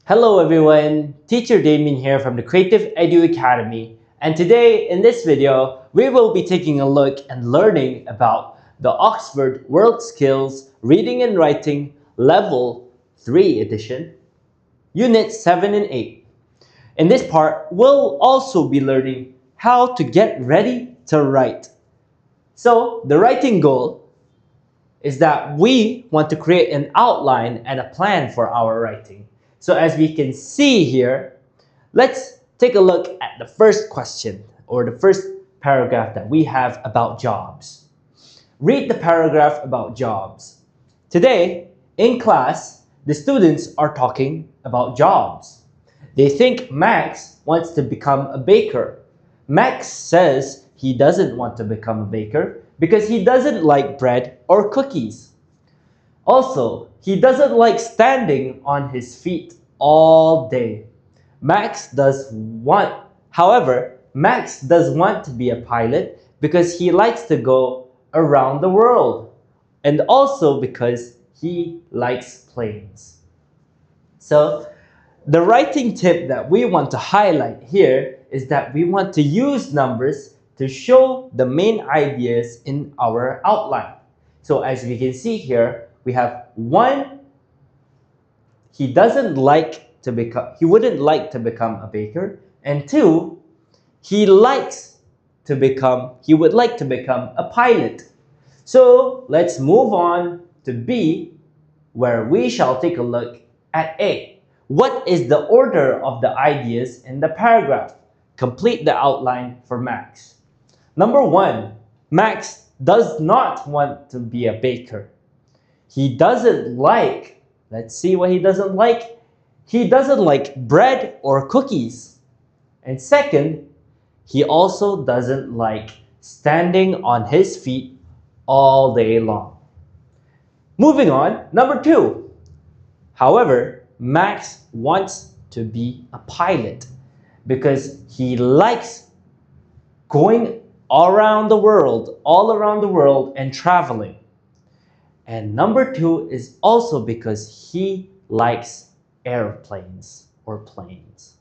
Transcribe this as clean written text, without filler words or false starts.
Hello everyone, Teacher Damien here from the Creative Edu Academy, and today in this video we will be taking a look and learning about the Oxford World Skills Reading and Writing Level 3 edition, Units 7 and 8. In this part, we'll also be learning how to get ready to write. So, the writing goal is that we want to create an outline and a plan for our writing. So as we can see here, let's take a look at the first question or the first paragraph that we have about jobs. Read the paragraph about jobs. Today, in class, the students are talking about jobs. They think Max wants to become a baker. Max says he doesn't want to become a baker because he doesn't like bread or cookies. Also, he doesn't like standing on his feet all day. Max does want to be a pilot because he likes to go around the world and also because he likes planes. So, the writing tip that we want to highlight here is that we want to use numbers to show the main ideas in our outline. So as we can see here, we have 1, he wouldn't like to become a baker, and 2, he would like to become a pilot. So let's move on to B, where we shall take a look at A. What is the order of the ideas in the paragraph? Complete the outline for Max. Number 1, Max does not want to be a baker. He doesn't like, let's see what he doesn't like. He doesn't like bread or cookies. And second, he also doesn't like standing on his feet all day long. Moving on, number 2. However, Max wants to be a pilot because he likes going all around the world and traveling. And number 2 is also because he likes airplanes or planes.